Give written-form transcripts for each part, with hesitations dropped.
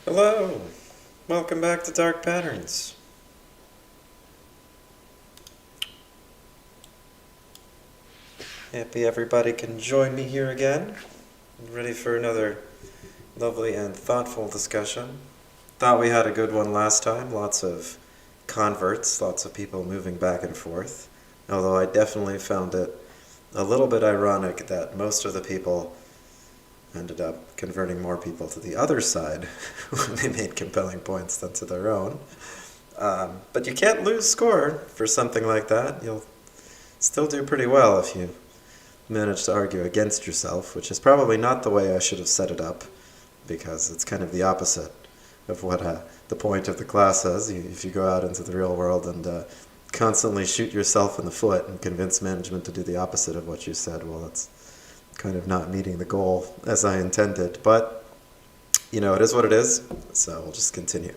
Hello! Welcome back to Dark Patterns. Happy everybody can join me here again. Ready for another lovely and thoughtful discussion. Thought we had a good one last time. Lots of converts, lots of people moving back and forth. Although I definitely found it a little bit ironic that most of the people ended up converting more people to the other side when they made compelling points than to their own. But you can't lose score for something like that. You'll still do pretty well if you manage to argue against yourself, which is probably not the way I should have set it up, because it's kind of the opposite of what the point of the class is. If you go out into the real world and constantly shoot yourself in the foot and convince management to do the opposite of what you said, well, that's kind of not meeting the goal as I intended. But, it is what it is, so we'll just continue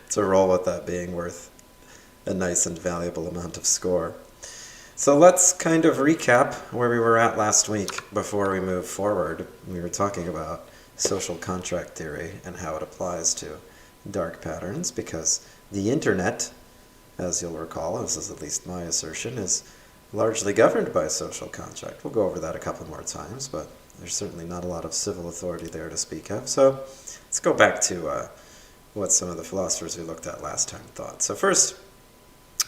to roll with that being worth a nice and valuable amount of score. So let's kind of recap where we were at last week before we move forward. We were talking about social contract theory and how it applies to dark patterns, because the internet, as you'll recall, this is at least my assertion, is largely governed by social contract. We'll go over that a couple more times, but there's certainly not a lot of civil authority there to speak of. So let's go back to what some of the philosophers we looked at last time thought. So first,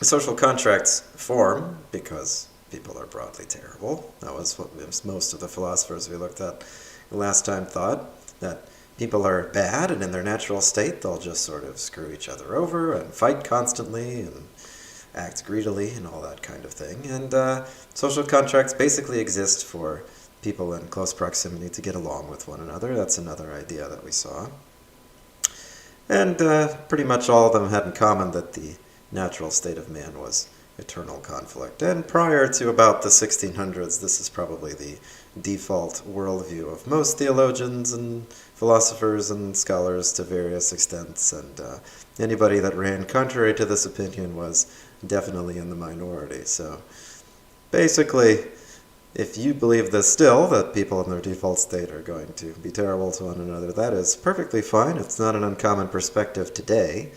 social contracts form because people are broadly terrible. That was what most of the philosophers we looked at last time thought, that people are bad, and in their natural state they'll just sort of screw each other over and fight constantly and act greedily and all that kind of thing. And social contracts basically exist for people in close proximity to get along with one another. That's another idea that we saw. And pretty much all of them had in common that the natural state of man was eternal conflict. And prior to about the 1600s, this is probably the default worldview of most theologians and philosophers and scholars to various extents. And anybody that ran contrary to this opinion was definitely in the minority. So basically, if you believe this still, that people in their default state are going to be terrible to one another, that is perfectly fine. It's not an uncommon perspective today,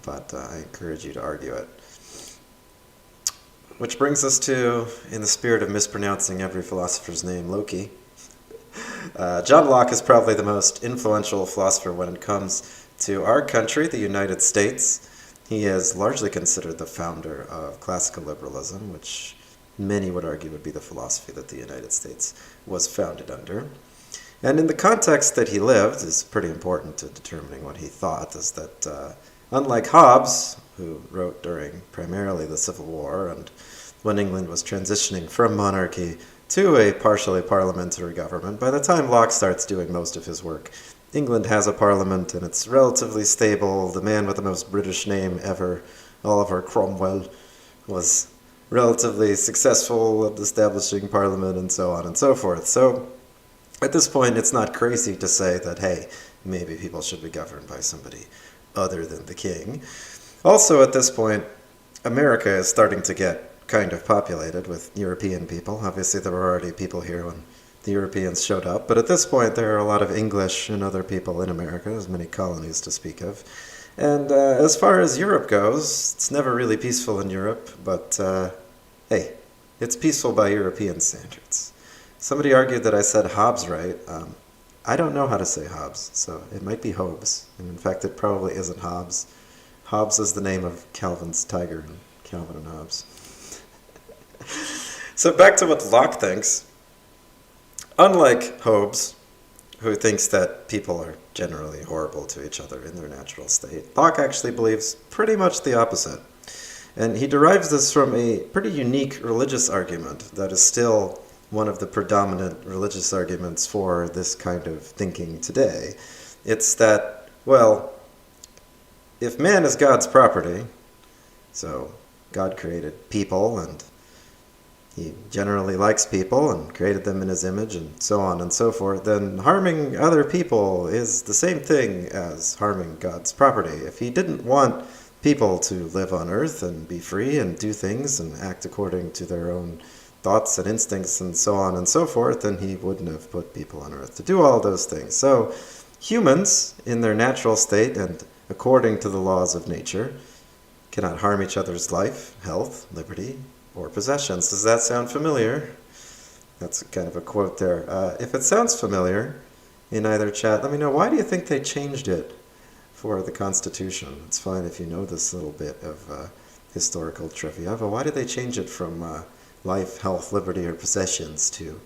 but I encourage you to argue it. Which brings us to, in the spirit of mispronouncing every philosopher's name, Locke. John Locke is probably the most influential philosopher when it comes to our country, the United States. He is largely considered the founder of classical liberalism, which many would argue would be the philosophy that the United States was founded under. And in the context that he lived, is pretty important to determining what he thought, is that unlike Hobbes, who wrote during primarily the Civil War and when England was transitioning from monarchy to a partially parliamentary government, by the time Locke starts doing most of his work, England has a parliament and it's relatively stable. The man with the most British name ever, Oliver Cromwell, was relatively successful at establishing parliament and so on and so forth. So at this point, it's not crazy to say that, hey, maybe people should be governed by somebody other than the king. Also, at this point, America is starting to get kind of populated with European people. Obviously, there were already people here when the Europeans showed up, but at this point, there are a lot of English and other people in America. There's many colonies to speak of. And as far as Europe goes, it's never really peaceful in Europe, but hey, it's peaceful by European standards. Somebody argued that I said Hobbes right. I don't know how to say Hobbes, so it might be Hobbes. And in fact, it probably isn't Hobbes. Hobbes is the name of Calvin's tiger in Calvin and Hobbes. So back to what Locke thinks. Unlike Hobbes, who thinks that people are generally horrible to each other in their natural state, Locke actually believes pretty much the opposite. And he derives this from a pretty unique religious argument that is still one of the predominant religious arguments for this kind of thinking today. It's that, well, if man is God's property, so God created people and he generally likes people and created them in his image and so on and so forth, then harming other people is the same thing as harming God's property. If he didn't want people to live on earth and be free and do things and act according to their own thoughts and instincts and so on and so forth, then he wouldn't have put people on earth to do all those things. So Humans, in their natural state and according to the laws of nature, cannot harm each other's life, health, liberty, or possessions. Does that sound familiar? That's kind of a quote there. If it sounds familiar in either chat, let me know. Why do you think they changed it for the Constitution? It's fine if you know this little bit of historical trivia, but why did they change it from life, health, liberty, or possessions to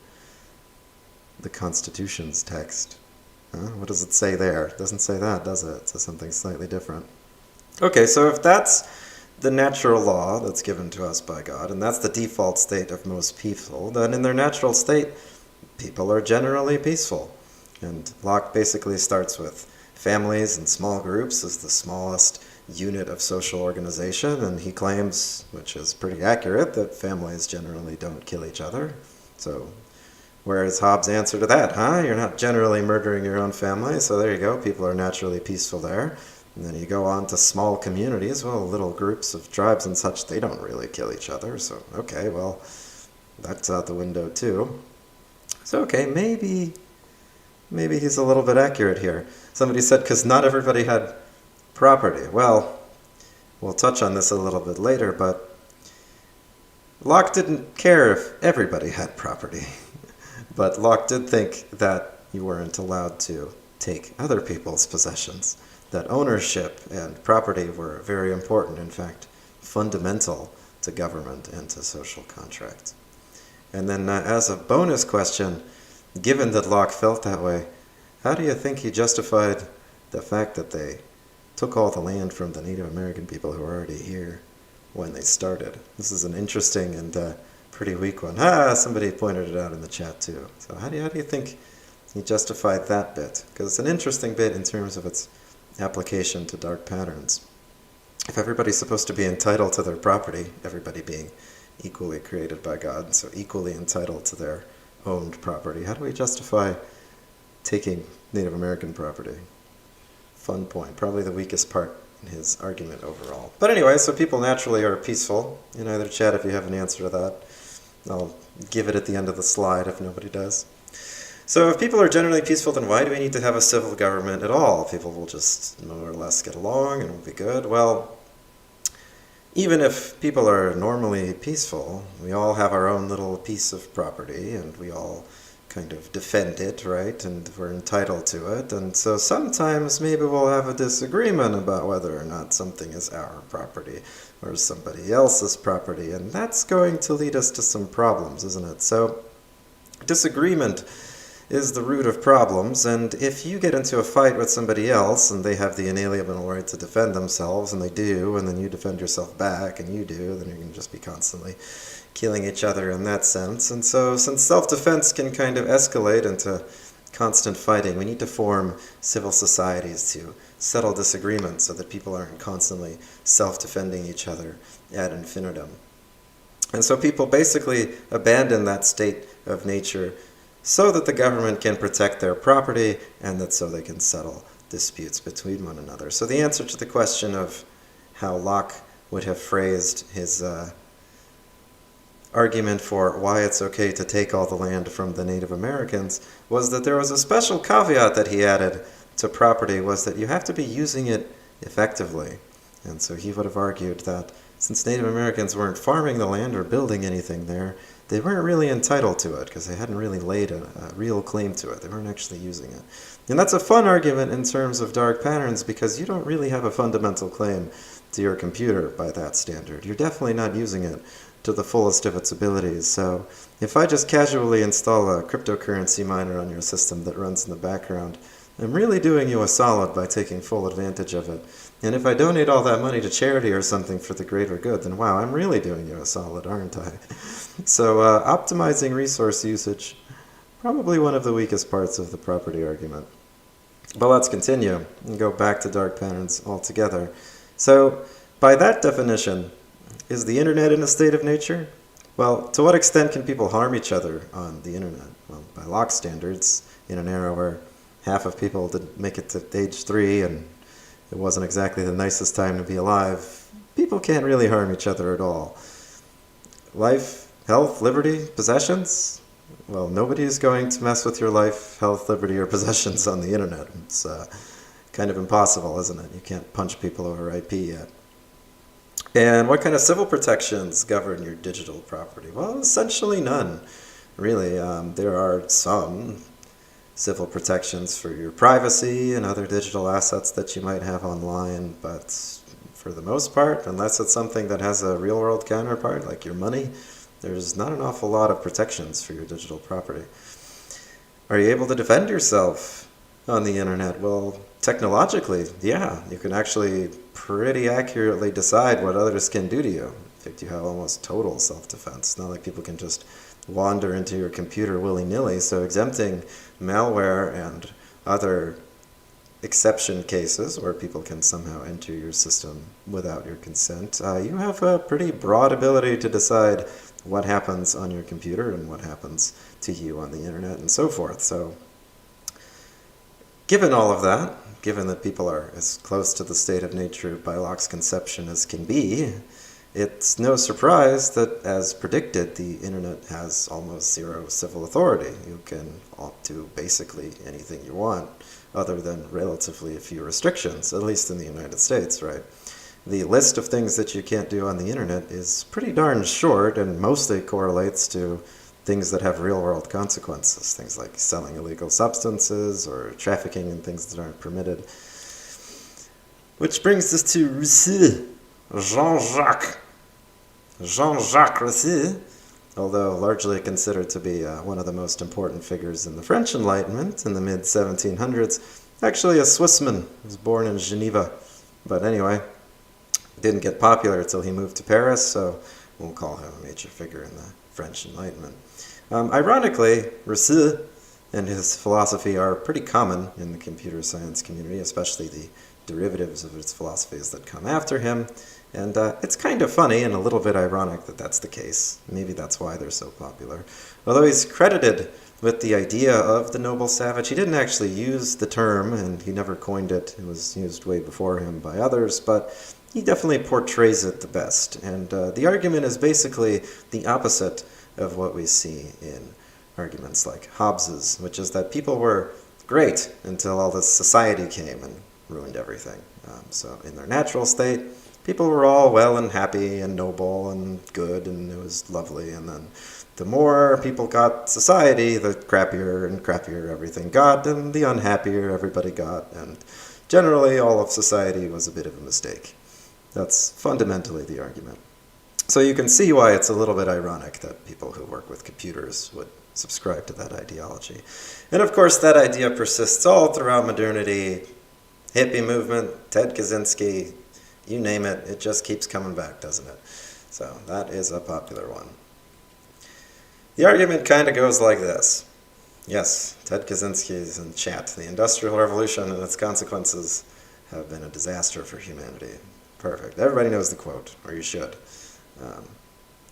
the Constitution's text? What does it say there? It doesn't say that, does it? It says something slightly different. Okay, so if that's the natural law that's given to us by God, and that's the default state of most people, then in their natural state, people are generally peaceful. And Locke basically starts with families and small groups as the smallest unit of social organization, and he claims, which is pretty accurate, that families generally don't kill each other. So where's Hobbes' answer to that? You're not generally murdering your own family, so there you go, people are naturally peaceful there. And then you go on to small communities, well, little groups of tribes and such, they don't really kill each other, so okay, well, that's out the window too. So okay, maybe he's a little bit accurate here. Somebody said, because not everybody had property. Well, we'll touch on this a little bit later, but Locke didn't care if everybody had property. But Locke did think that you weren't allowed to take other people's possessions, that ownership and property were very important, in fact, fundamental to government and to social contracts. And then as a bonus question, given that Locke felt that way, how do you think he justified the fact that they took all the land from the Native American people who were already here when they started? This is an interesting and pretty weak one. Somebody pointed it out in the chat too. So how do you think he justified that bit? Because it's an interesting bit in terms of its application to dark patterns. If everybody's supposed to be entitled to their property, everybody being equally created by God, so equally entitled to their owned property, how do we justify taking Native American property? Fun point. Probably the weakest part in his argument overall. But anyway, so people naturally are peaceful. In either chat, if you have an answer to that, I'll give it at the end of the slide if nobody does. So if people are generally peaceful, then why do we need to have a civil government at all? People will just more or less get along and will be good. Well, even if people are normally peaceful, we all have our own little piece of property and we all kind of defend it, right? And we're entitled to it. And so sometimes maybe we'll have a disagreement about whether or not something is our property or somebody else's property. And that's going to lead us to some problems, isn't it? So disagreement is the root of problems, and if you get into a fight with somebody else and they have the inalienable right to defend themselves, and they do, and then you defend yourself back and you do, then you're going to just be constantly killing each other in that sense. And so since self-defense can kind of escalate into constant fighting, we need to form civil societies to settle disagreements so that people aren't constantly self-defending each other ad infinitum. And so people basically abandon that state of nature so that the government can protect their property and that so they can settle disputes between one another. So the answer to the question of how Locke would have phrased his argument for why it's okay to take all the land from the Native Americans was that there was a special caveat that he added to property, was that you have to be using it effectively. And so he would have argued that since Native Americans weren't farming the land or building anything there, they weren't really entitled to it because they hadn't really laid a real claim to it. They weren't actually using it. And that's a fun argument in terms of dark patterns because you don't really have a fundamental claim to your computer by that standard. You're definitely not using it to the fullest of its abilities. So if I just casually install a cryptocurrency miner on your system that runs in the background, I'm really doing you a solid by taking full advantage of it. And if I donate all that money to charity or something for the greater good, then wow, I'm really doing you a solid, aren't I? So optimizing resource usage, probably one of the weakest parts of the property argument. But let's continue and go back to dark patterns altogether. So by that definition, is the internet in a state of nature? Well, to what extent can people harm each other on the internet? Well, by Locke standards, in an era where half of people didn't make it to age 3 and it wasn't exactly the nicest time to be alive, people can't really harm each other at all. Life, health, liberty, possessions, Well, nobody is going to mess with your life, health, liberty, or possessions on the internet. It's kind of impossible, isn't it? You can't punch people over IP yet. And what kind of civil protections govern your digital property? Well, essentially none, really. There are some civil protections for your privacy and other digital assets that you might have online, but for the most part, unless it's something that has a real-world counterpart, like your money, there's not an awful lot of protections for your digital property. Are you able to defend yourself on the internet? Well, technologically, yeah, you can actually pretty accurately decide what others can do to you. In fact, you have almost total self-defense. Not like people can just wander into your computer willy-nilly, so exempting malware and other exception cases where people can somehow enter your system without your consent, you have a pretty broad ability to decide what happens on your computer and what happens to you on the internet and so forth. So given all of that, given that people are as close to the state of nature by Locke's conception as can be, it's no surprise that, as predicted, the internet has almost zero civil authority. You can do basically anything you want, other than relatively few restrictions, at least in the United States, right? The list of things that you can't do on the internet is pretty darn short and mostly correlates to things that have real-world consequences, things like selling illegal substances or trafficking in things that aren't permitted. Which brings us to Rousseau, Jean-Jacques Rousseau, although largely considered to be one of the most important figures in the French Enlightenment in the mid-1700s, actually a Swissman. He was born in Geneva, but anyway, didn't get popular until he moved to Paris, so we'll call him a major figure in the French Enlightenment. Ironically, Rousseau and his philosophy are pretty common in the computer science community, especially the derivatives of its philosophies that come after him. And it's kind of funny and a little bit ironic that that's the case. Maybe that's why they're so popular. Although he's credited with the idea of the noble savage, he didn't actually use the term, and he never coined it. It was used way before him by others, but he definitely portrays it the best. And the argument is basically the opposite of what we see in arguments like Hobbes's, which is that people were great until all this society came and ruined everything. So in their natural state, people were all well and happy and noble and good, and it was lovely. And then the more people got society, the crappier and crappier everything got, and the unhappier everybody got. And generally, all of society was a bit of a mistake. That's fundamentally the argument. So you can see why it's a little bit ironic that people who work with computers would subscribe to that ideology. And of course, that idea persists all throughout modernity. Hippie movement, Ted Kaczynski, you name it, it just keeps coming back, doesn't it? So that is a popular one. The argument kind of goes like this. Yes, Ted Kaczynski is in chat. The Industrial Revolution and its consequences have been a disaster for humanity. Perfect. Everybody knows the quote, or you should.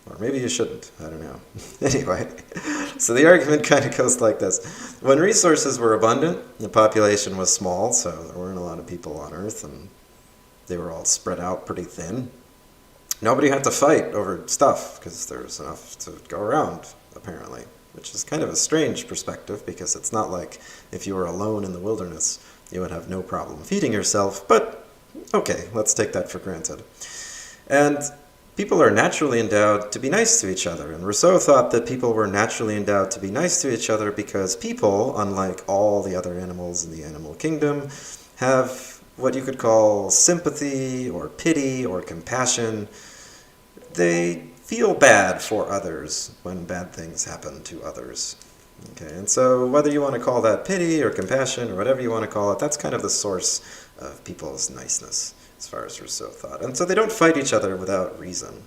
Or maybe you shouldn't. I don't know. Anyway, so the argument kind of goes like this. When resources were abundant, the population was small, so there weren't a lot of people on Earth, and they were all spread out pretty thin. Nobody had to fight over stuff, because there was enough to go around, apparently, which is kind of a strange perspective, because it's not like if you were alone in the wilderness, you would have no problem feeding yourself, but okay, let's take that for granted. And people are naturally endowed to be nice to each other, and Rousseau thought that people were naturally endowed to be nice to each other because people, unlike all the other animals in the animal kingdom, have what you could call sympathy or pity or compassion. They feel bad for others when bad things happen to others. Okay, and so whether you want to call that pity or compassion or whatever you want to call it, that's kind of the source of people's niceness, as far as Rousseau thought. And so they don't fight each other without reason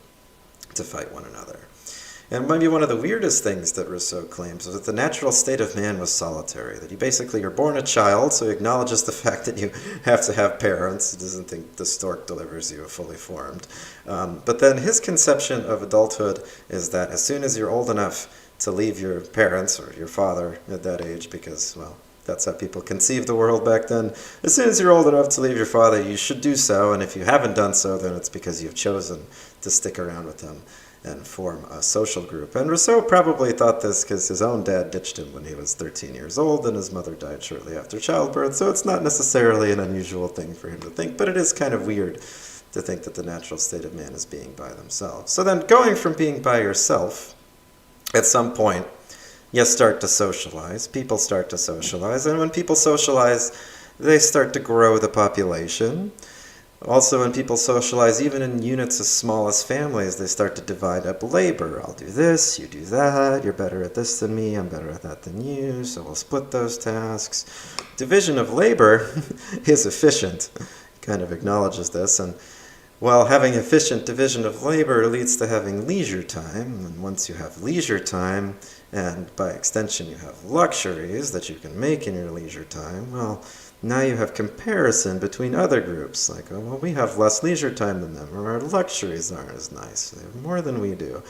to fight one another. And maybe one of the weirdest things that Rousseau claims is that the natural state of man was solitary, that you basically are born a child, so he acknowledges the fact that you have to have parents. He doesn't think the stork delivers you fully formed. But then his conception of adulthood is that as soon as you're old enough to leave your parents or your father at that age, because, well, that's how people conceived the world back then. As soon as you're old enough to leave your father, you should do so, and if you haven't done so, then it's because you've chosen to stick around with him and form a social group. And Rousseau probably thought this because his own dad ditched him when he was 13 years old and his mother died shortly after childbirth, so it's not necessarily an unusual thing for him to think, but it is kind of weird to think that the natural state of man is being by themselves. So then going from being by yourself, at some point, you start to socialize. People start to socialize, and when people socialize, they start to grow the population. Also, when people socialize, even in units as small as families, they start to divide up labor. I'll do this, you do that, you're better at this than me, I'm better at that than you, so we'll split those tasks. Division of labor is efficient. Kind of acknowledges this, and while having efficient division of labor leads to having leisure time, and once you have leisure time, and by extension you have luxuries that you can make in your leisure time, well, now you have comparison between other groups, like, oh, well, we have less leisure time than them, or our luxuries aren't as nice, they have more than we do.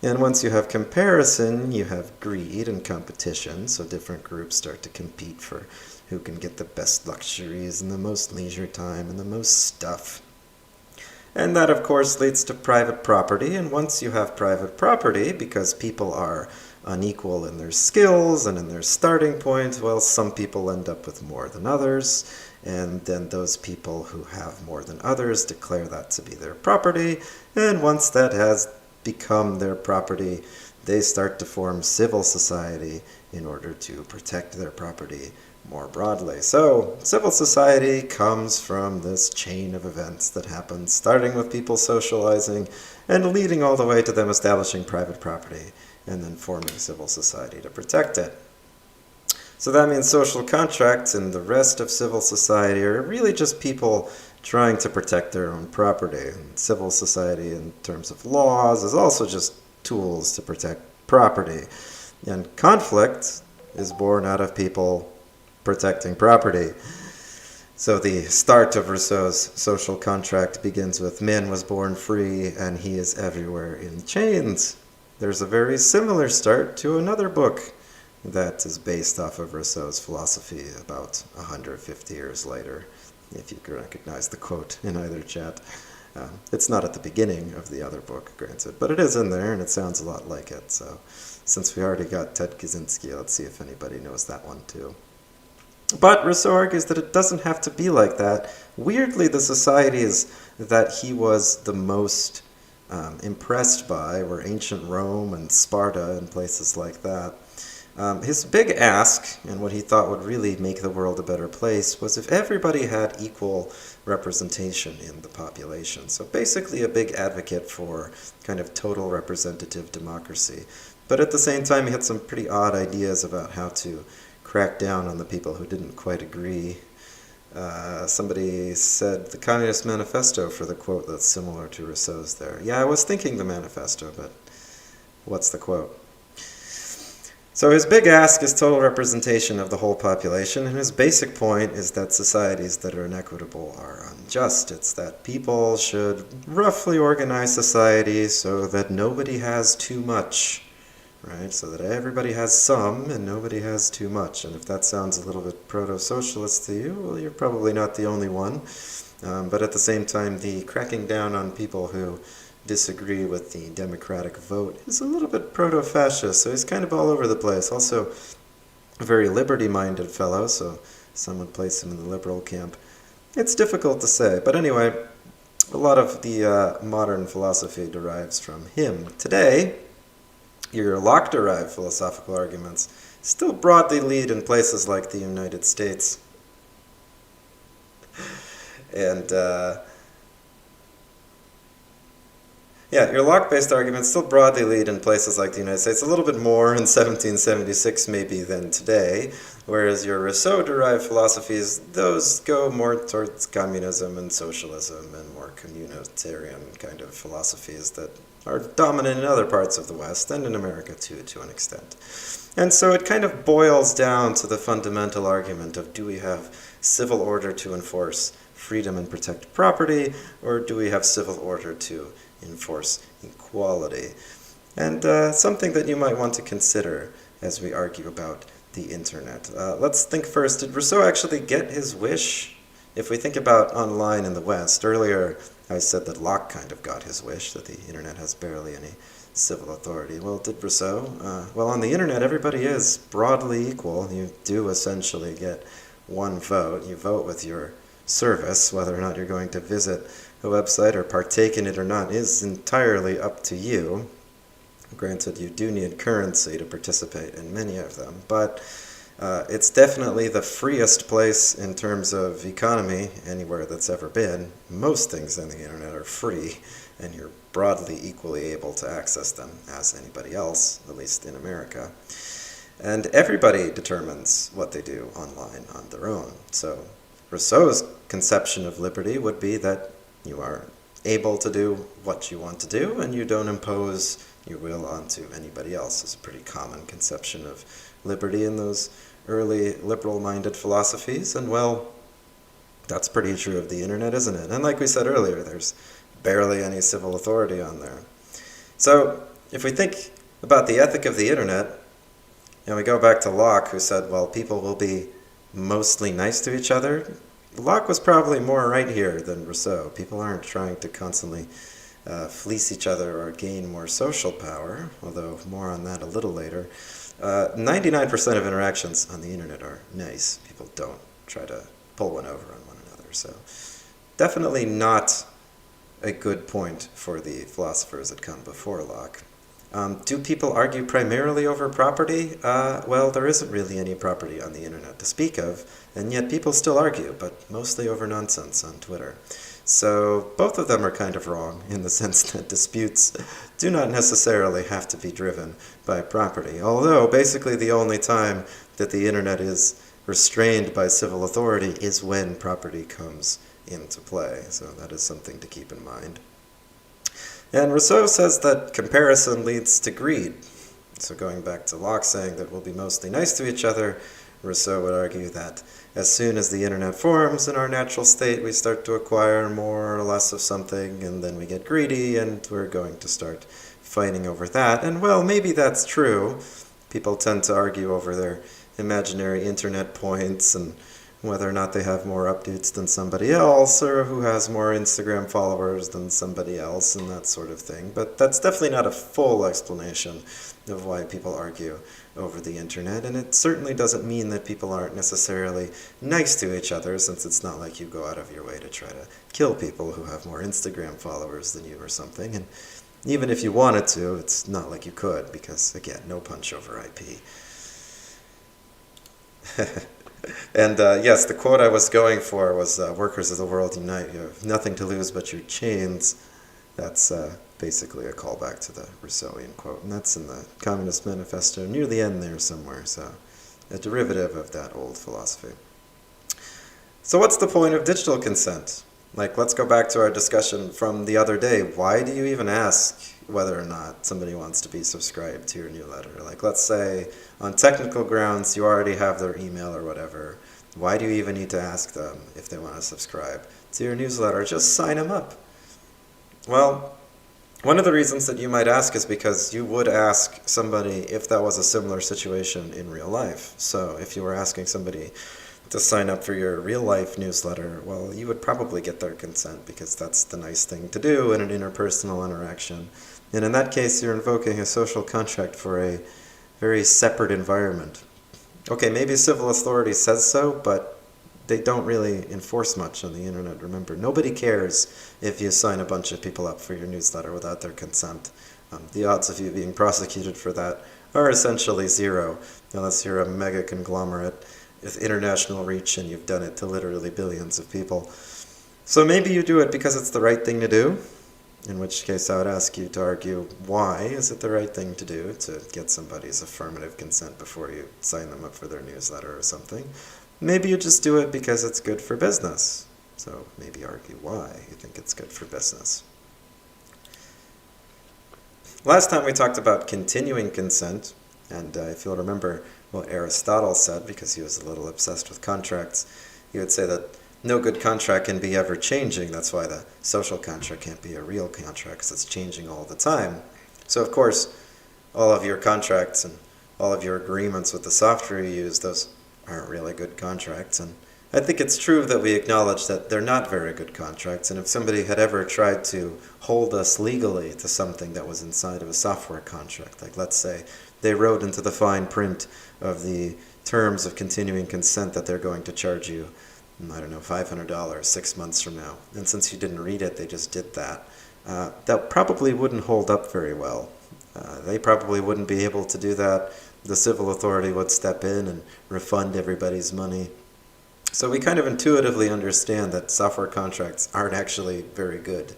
And once you have comparison, you have greed and competition, so different groups start to compete for who can get the best luxuries and the most leisure time and the most stuff. And that, of course, leads to private property, and once you have private property, because people are unequal in their skills and in their starting point, well, some people end up with more than others, and then those people who have more than others declare that to be their property, and once that has become their property, they start to form civil society in order to protect their property more broadly. So, civil society comes from this chain of events that happens, starting with people socializing and leading all the way to them establishing private property and then forming civil society to protect it. So that means social contracts and the rest of civil society are really just people trying to protect their own property. And civil society, in terms of laws, is also just tools to protect property. And conflict is born out of people protecting property. So the start of Rousseau's social contract begins with man was born free and he is everywhere in chains. There's a very similar start to another book that is based off of Rousseau's philosophy about 150 years later, if you can recognize the quote in either chat. It's not at the beginning of the other book, granted, but it is in there and it sounds a lot like it. So since we already got Ted Kaczynski, let's see if anybody knows that one too. But Rousseau argues that it doesn't have to be like that. Weirdly, the societies that he was the most impressed by were ancient Rome and Sparta and places like that. His big ask, and what he thought would really make the world a better place, was if everybody had equal representation in the population. So basically a big advocate for kind of total representative democracy. But at the same time, he had some pretty odd ideas about how to crack down on the people who didn't quite agree. Somebody said the Communist Manifesto for the quote that's similar to Rousseau's there. Yeah, I was thinking the manifesto, but what's the quote? So his big ask is total representation of the whole population, and his basic point is that societies that are inequitable are unjust. It's that people should roughly organize society so that nobody has too much. Right, so that everybody has some and nobody has too much. And if that sounds a little bit proto-socialist to you, well, you're probably not the only one. But at the same time, the cracking down on people who disagree with the democratic vote is a little bit proto-fascist, so he's kind of all over the place. Also, a very liberty-minded fellow, so some would place him in the liberal camp. It's difficult to say, but anyway, a lot of the modern philosophy derives from him. Today, your Locke-derived philosophical arguments still broadly lead in places like the United States. And, your Locke-based arguments still broadly lead in places like the United States, a little bit more in 1776 maybe than today, whereas your Rousseau-derived philosophies, those go more towards communism and socialism and more communitarian kind of philosophies that are dominant in other parts of the West and in America too, to an extent. And so it kind of boils down to the fundamental argument of, do we have civil order to enforce freedom and protect property, or do we have civil order to enforce equality? And something that you might want to consider as we argue about the internet. Let's think first, did Rousseau actually get his wish? if we think about online in the West, earlier I said that Locke kind of got his wish, that the internet has barely any civil authority. Well, did Rousseau? Well, on the internet, everybody is broadly equal. You do essentially get one vote. You vote with your service. Whether or not you're going to visit a website or partake in it or not is entirely up to you. Granted, you do need currency to participate in many of them, but it's definitely the freest place in terms of economy anywhere that's ever been. Most things on the internet are free, and you're broadly equally able to access them as anybody else, at least in America. And everybody determines what they do online on their own. So Rousseau's conception of liberty would be that you are able to do what you want to do, and you don't impose your will onto anybody else. It's a pretty common conception of liberty in those early liberal-minded philosophies, and well, that's pretty true of the internet, isn't it? And like we said earlier, there's barely any civil authority on there. So if we think about the ethic of the internet, and we go back to Locke, who said, well, people will be mostly nice to each other, Locke was probably more right here than Rousseau. People aren't trying to constantly fleece each other or gain more social power, although more on that a little later. 99% of interactions on the internet are nice. People don't try to pull one over on one another. So definitely not a good point for the philosophers that come before Locke. Do people argue primarily over property? Well, there isn't really any property on the internet to speak of, and yet people still argue, but mostly over nonsense on Twitter. So both of them are kind of wrong in the sense that disputes do not necessarily have to be driven by property, although basically the only time that the internet is restrained by civil authority is when property comes into play. So that is something to keep in mind. And Rousseau says that comparison leads to greed. So going back to Locke saying that we'll be mostly nice to each other, Rousseau would argue that as soon as the internet forms in our natural state, we start to acquire more or less of something, and then we get greedy, and we're going to start fighting over that. And well, maybe that's true. People tend to argue over their imaginary internet points and whether or not they have more updates than somebody else, or who has more Instagram followers than somebody else, and that sort of thing. But that's definitely not a full explanation of why people argue over the internet, and it certainly doesn't mean that people aren't necessarily nice to each other, since it's not like you go out of your way to try to kill people who have more Instagram followers than you or something. And even if you wanted to, it's not like you could, because, again, no punch over IP. And yes, the quote I was going for was, workers of the world unite, you have nothing to lose but your chains. That's basically a callback to the Rousseauian quote, and that's in the Communist Manifesto near the end there somewhere, so a derivative of that old philosophy. So what's the point of digital consent? Like, let's go back to our discussion from the other day. Why do you even ask whether or not somebody wants to be subscribed to your newsletter? Like, let's say on technical grounds you already have their email or whatever. Why do you even need to ask them if they want to subscribe to your newsletter? Just sign them up. Well, one of the reasons that you might ask is because you would ask somebody if that was a similar situation in real life. So if you were asking somebody to sign up for your real-life newsletter, well, you would probably get their consent because that's the nice thing to do in an interpersonal interaction. And in that case, you're invoking a social contract for a very separate environment. Okay, maybe civil authority says so, but they don't really enforce much on the internet. Remember, nobody cares if you sign a bunch of people up for your newsletter without their consent. The odds of you being prosecuted for that are essentially zero, unless you're a mega conglomerate with international reach and you've done it to literally billions of people. So maybe you do it because it's the right thing to do, in which case I would ask you to argue why is it the right thing to do to get somebody's affirmative consent before you sign them up for their newsletter or something. Maybe you just do it because it's good for business. So maybe argue why you think it's good for business. Last time we talked about continuing consent, and if you'll remember what Aristotle said, because he was a little obsessed with contracts, he would say that no good contract can be ever changing. That's why the social contract can't be a real contract, because it's changing all the time. So of course, all of your contracts and all of your agreements with the software you use, those aren't really good contracts, and I think it's true that we acknowledge that they're not very good contracts, and if somebody had ever tried to hold us legally to something that was inside of a software contract, like let's say they wrote into the fine print of the terms of continuing consent that they're going to charge you, I don't know, $500 6 months from now, and since you didn't read it, they just did that, that probably wouldn't hold up very well. They probably wouldn't be able to do that. The civil authority would step in and refund everybody's money. So we kind of intuitively understand that software contracts aren't actually very good.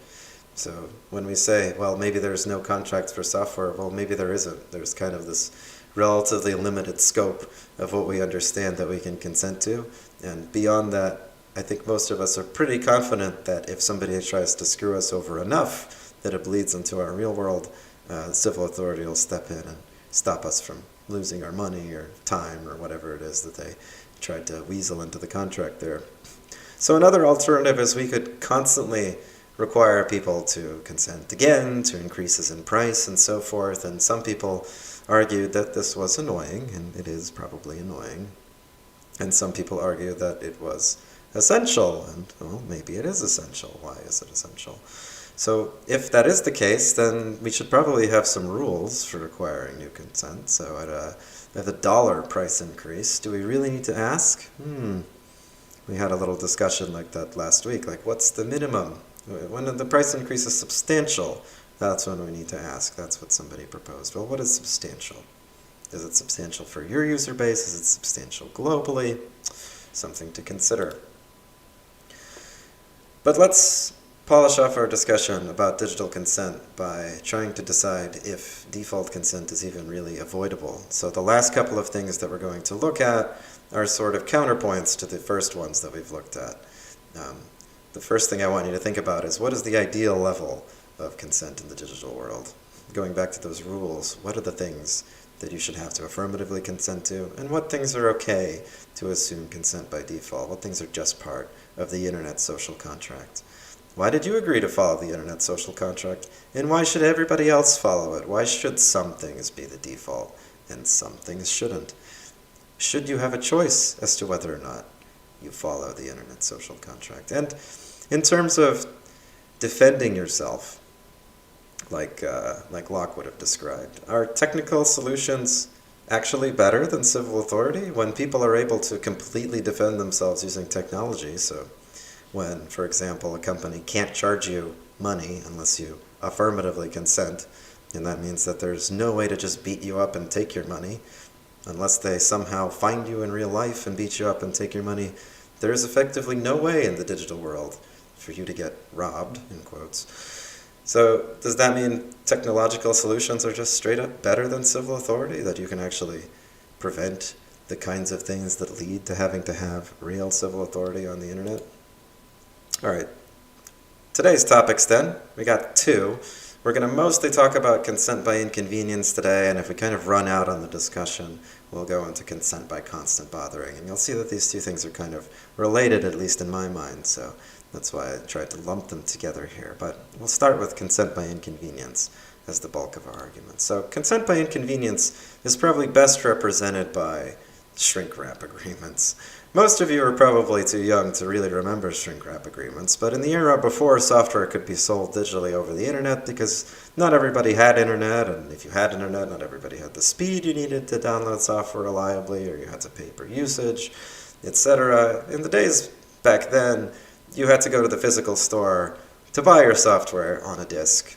So when we say, well, maybe there's no contracts for software, well, maybe there isn't. There's kind of this relatively limited scope of what we understand that we can consent to. And beyond that, I think most of us are pretty confident that if somebody tries to screw us over enough that it bleeds into our real world, the civil authority will step in and stop us from losing our money or time or whatever it is that they tried to weasel into the contract there. So another alternative is we could constantly require people to consent again to increases in price and so forth, and some people argued that this was annoying, and it is probably annoying, and some people argue that it was essential, and well, maybe it is essential. Why is it essential? So if that is the case, then we should probably have some rules for requiring new consent. So at a dollar price increase, do we really need to ask? We had a little discussion like that last week. Like, what's the minimum? When the price increase is substantial, that's when we need to ask. That's what somebody proposed. Well, what is substantial? Is it substantial for your user base? Is it substantial globally? Something to consider. But let's polish off our discussion about digital consent by trying to decide if default consent is even really avoidable. So the last couple of things that we're going to look at are sort of counterpoints to the first ones that we've looked at. The first thing I want you to think about is, what is the ideal level of consent in the digital world? Going back to those rules, what are the things that you should have to affirmatively consent to, and what things are okay to assume consent by default? What things are just part of the internet social contract? Why did you agree to follow the internet social contract? And why should everybody else follow it? Why should some things be the default and some things shouldn't? Should you have a choice as to whether or not you follow the internet social contract? And in terms of defending yourself, like Locke would have described, are technical solutions actually better than civil authority when people are able to completely defend themselves using technology? So when, for example, a company can't charge you money unless you affirmatively consent, and that means that there's no way to just beat you up and take your money, unless they somehow find you in real life and beat you up and take your money, there's effectively no way in the digital world for you to get robbed, in quotes. So does that mean technological solutions are just straight up better than civil authority, that you can actually prevent the kinds of things that lead to having to have real civil authority on the internet? All right, today's topics then, we got two. We're going to mostly talk about consent by inconvenience today, and if we kind of run out on the discussion, we'll go into consent by constant bothering. And you'll see that these two things are kind of related, at least in my mind, so that's why I tried to lump them together here. But we'll start with consent by inconvenience as the bulk of our argument. So consent by inconvenience is probably best represented by shrink-wrap agreements. Most of you are probably too young to really remember shrink-wrap agreements, but in the era before software could be sold digitally over the internet, because not everybody had internet, and if you had internet, not everybody had the speed you needed to download software reliably, or you had to pay per usage, etc. In the days back then, you had to go to the physical store to buy your software on a disk.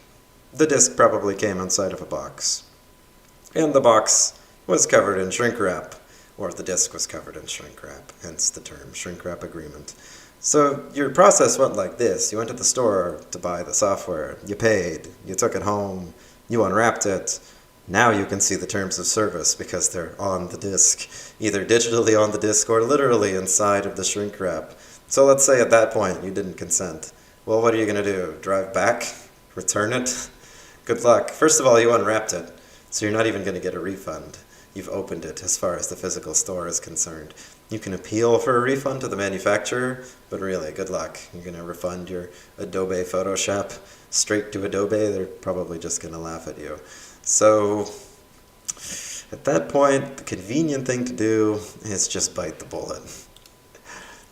The disk probably came inside of a box, and the box was covered in shrink-wrap, or the disk was covered in shrink-wrap, hence the term shrink-wrap agreement. So your process went like this. You went to the store to buy the software, you paid, you took it home, you unwrapped it. Now you can see the terms of service because they're on the disk, either digitally on the disk or literally inside of the shrink-wrap. So let's say at that point you didn't consent. Well, what are you going to do? Drive back? Return it? Good luck. First of all, you unwrapped it, so you're not even going to get a refund. You've opened it as far as the physical store is concerned. You can appeal for a refund to the manufacturer, but really, good luck. You're going to refund your Adobe Photoshop straight to Adobe. They're probably just going to laugh at you. So at that point, the convenient thing to do is just bite the bullet.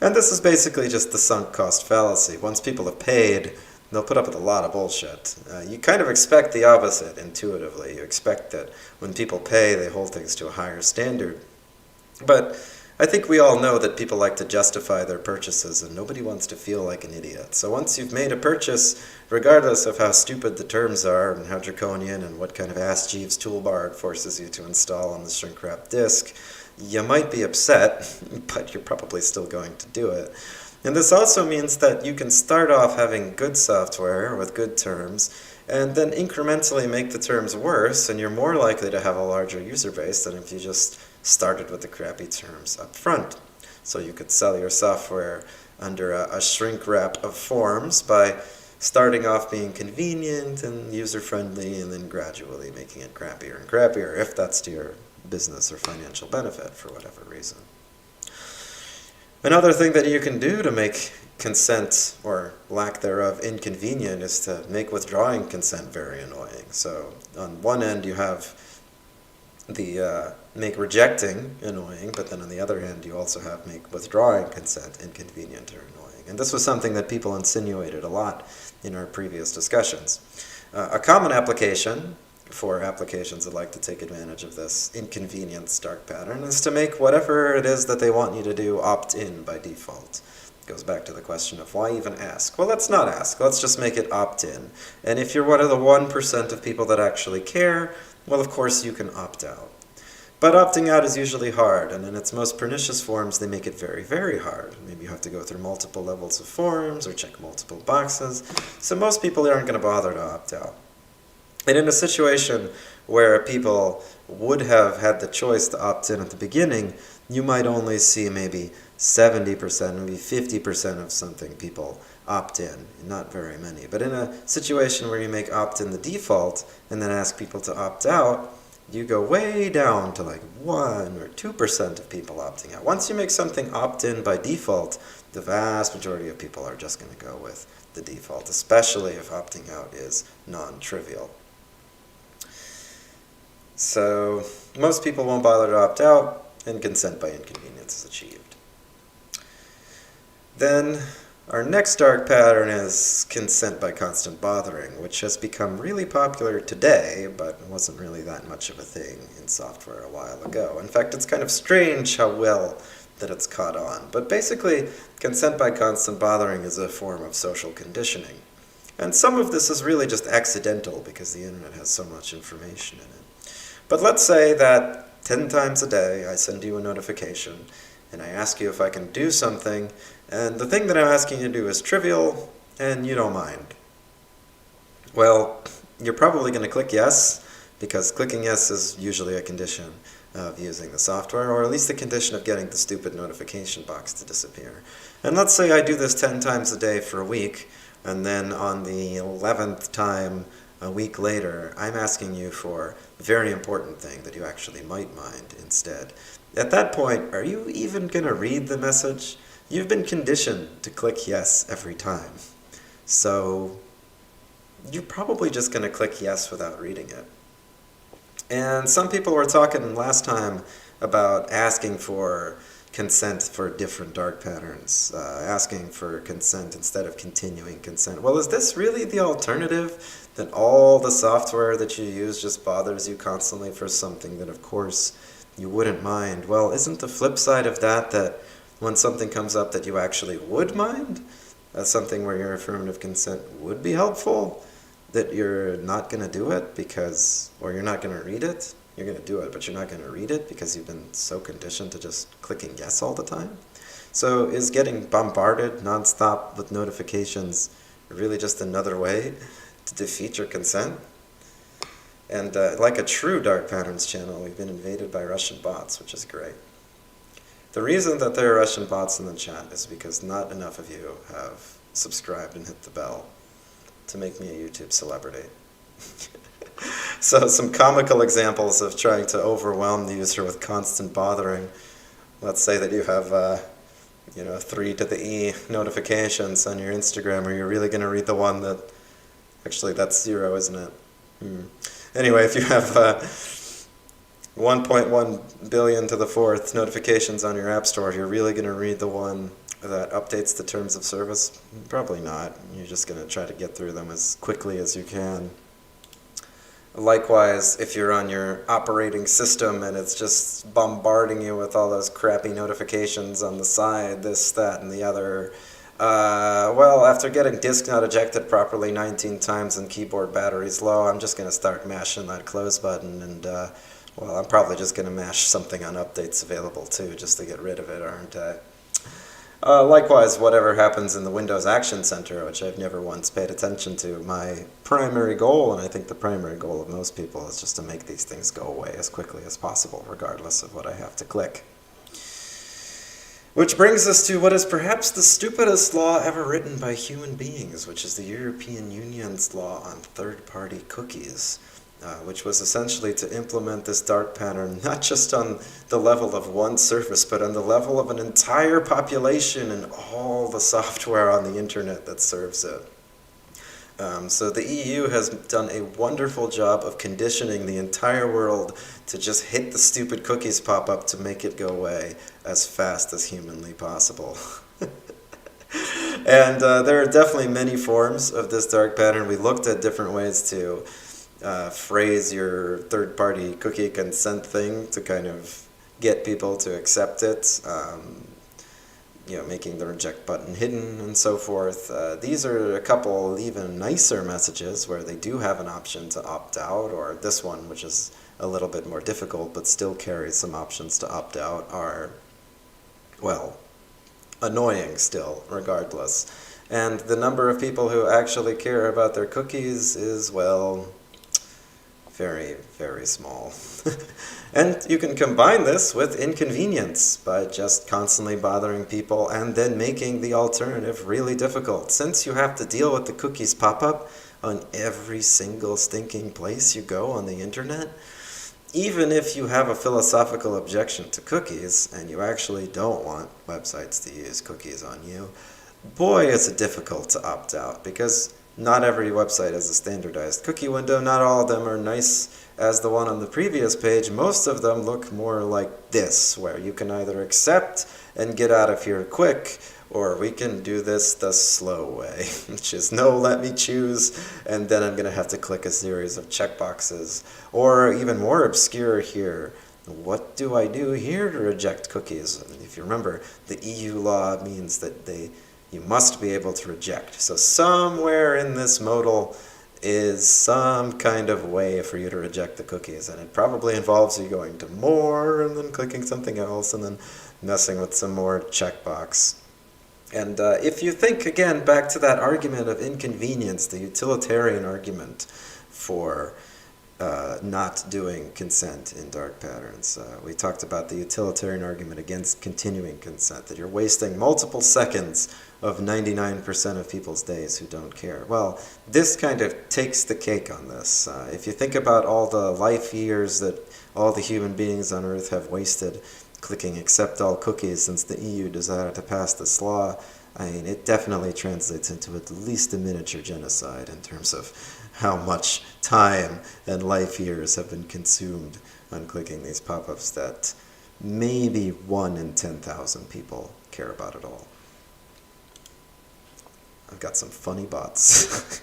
And this is basically just the sunk cost fallacy. Once people have paid, they'll put up with a lot of bullshit. You kind of expect the opposite intuitively. You expect that when people pay, they hold things to a higher standard. But I think we all know that people like to justify their purchases, and nobody wants to feel like an idiot. So once you've made a purchase, regardless of how stupid the terms are and how draconian and what kind of Ask Jeeves toolbar it forces you to install on the shrink-wrap disk, you might be upset, but you're probably still going to do it. And this also means that you can start off having good software with good terms, and then incrementally make the terms worse, and you're more likely to have a larger user base than if you just started with the crappy terms up front. So you could sell your software under a shrink wrap of forms by starting off being convenient and user-friendly, and then gradually making it crappier and crappier, if that's to your business or financial benefit for whatever reason. Another thing that you can do to make consent, or lack thereof, inconvenient is to make withdrawing consent very annoying. So on one end you have the make rejecting annoying, but then on the other hand you also have make withdrawing consent inconvenient or annoying. And this was something that people insinuated a lot in our previous discussions. A common application for applications that like to take advantage of this inconvenience dark pattern is to make whatever it is that they want you to do opt-in by default. It goes back to the question of why even ask? Well, let's not ask. Let's just make it opt-in. And if you're one of the 1% of people that actually care, well, of course you can opt out. But opting out is usually hard, and in its most pernicious forms, they make it very, very hard. Maybe you have to go through multiple levels of forms or check multiple boxes. So most people aren't going to bother to opt out. And in a situation where people would have had the choice to opt in at the beginning, you might only see maybe 70%, maybe 50% of something people opt in, not very many. But in a situation where you make opt-in the default and then ask people to opt out, you go way down to like 1 or 2% of people opting out. Once you make something opt-in by default, the vast majority of people are just going to go with the default, especially if opting out is non-trivial. So most people won't bother to opt out, and consent by inconvenience is achieved. Then our next dark pattern is consent by constant bothering, which has become really popular today, but wasn't really that much of a thing in software a while ago. In fact, it's kind of strange how well that it's caught on. But basically, consent by constant bothering is a form of social conditioning. And some of this is really just accidental because the internet has so much information in it. But let's say that 10 times a day I send you a notification and I ask you if I can do something, and the thing that I'm asking you to do is trivial and you don't mind. Well, you're probably going to click yes, because clicking yes is usually a condition of using the software, or at least the condition of getting the stupid notification box to disappear. And let's say I do this 10 times a day for a week, and then on the 11th time, a week later, I'm asking you for a very important thing that you actually might mind instead. At that point, are you even going to read the message? You've been conditioned to click yes every time. So you're probably just going to click yes without reading it. And some people were talking last time about asking for consent for different dark patterns, asking for consent instead of continuing consent. Well, is this really the alternative? That all the software that you use just bothers you constantly for something that, of course, you wouldn't mind? Well, isn't the flip side of that that when something comes up that you actually would mind, something where your affirmative consent would be helpful, that you're not going to do it because, or you're not going to read it? You're going to do it, but you're not going to read it because you've been so conditioned to just clicking yes all the time? So is getting bombarded nonstop with notifications really just another way to defeat your consent? And like a true Dark Patterns channel, we've been invaded by Russian bots, which is great. The reason that there are Russian bots in the chat is because not enough of you have subscribed and hit the bell to make me a YouTube celebrity. So some comical examples of trying to overwhelm the user with constant bothering. Let's say that you have 3 to the E notifications on your Instagram. Are you really going to read the one that... Actually, that's 0, isn't it? Anyway, if you have 1.1 billion to the 4th notifications on your app store, you're really going to read the one that updates the terms of service? Probably not. You're just going to try to get through them as quickly as you can. Likewise, if you're on your operating system and it's just bombarding you with all those crappy notifications on the side, this, that, and the other, well, after getting disk not ejected properly 19 times and keyboard batteries low, I'm just going to start mashing that close button, and, well, I'm probably just going to mash something on updates available too, just to get rid of it, aren't I? Likewise, whatever happens in the Windows Action Center, which I've never once paid attention to, my primary goal, and I think the primary goal of most people, is just to make these things go away as quickly as possible, regardless of what I have to click. Which brings us to what is perhaps the stupidest law ever written by human beings, which is the European Union's law on third-party cookies. Which was essentially to implement this dark pattern not just on the level of one service, but on the level of an entire population and all the software on the internet that serves it. So the EU has done a wonderful job of conditioning the entire world to just hit the stupid cookies pop-up to make it go away as fast as humanly possible. And there are definitely many forms of this dark pattern. We looked at different ways to phrase your third-party cookie consent thing to kind of get people to accept it, making the reject button hidden and so forth. These are a couple even nicer messages where they do have an option to opt out, or this one, which is a little bit more difficult but still carries some options to opt out, are, well, annoying still, regardless. And the number of people who actually care about their cookies is, well, very, very small. And you can combine this with inconvenience by just constantly bothering people and then making the alternative really difficult. Since you have to deal with the cookies pop-up on every single stinking place you go on the internet, even if you have a philosophical objection to cookies and you actually don't want websites to use cookies on you, boy, is it difficult to opt out, because not every website has a standardized cookie window. Not all of them are nice as the one on the previous page. Most of them look more like this, where you can either accept and get out of here quick, or we can do this the slow way, which is no, let me choose, and then I'm going to have to click a series of checkboxes. Or even more obscure here, what do I do here to reject cookies? If you remember, the EU law means that you must be able to reject. So somewhere in this modal is some kind of way for you to reject the cookies, and it probably involves you going to more and then clicking something else and then messing with some more checkbox. And if you think, again, back to that argument of inconvenience, the utilitarian argument for not doing consent in dark patterns. We talked about the utilitarian argument against continuing consent, that you're wasting multiple seconds of 99% of people's days who don't care. Well, this kind of takes the cake on this. If you think about all the life years that all the human beings on Earth have wasted clicking accept all cookies since the EU decided to pass this law, I mean, it definitely translates into at least a miniature genocide in terms of how much time and life years have been consumed on clicking these pop-ups that maybe 1 in 10,000 people care about at all. I've got some funny bots.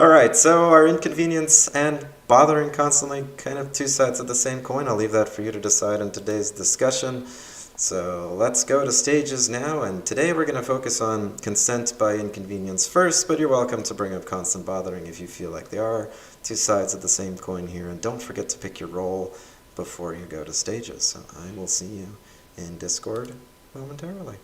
Alright, so our inconvenience and bothering constantly, kind of two sides of the same coin. I'll leave that for you to decide in today's discussion. So let's go to stages now, and today we're going to focus on consent by inconvenience first, but you're welcome to bring up constant bothering if you feel like they are two sides of the same coin here, and don't forget to pick your role before you go to stages. So I will see you in Discord momentarily.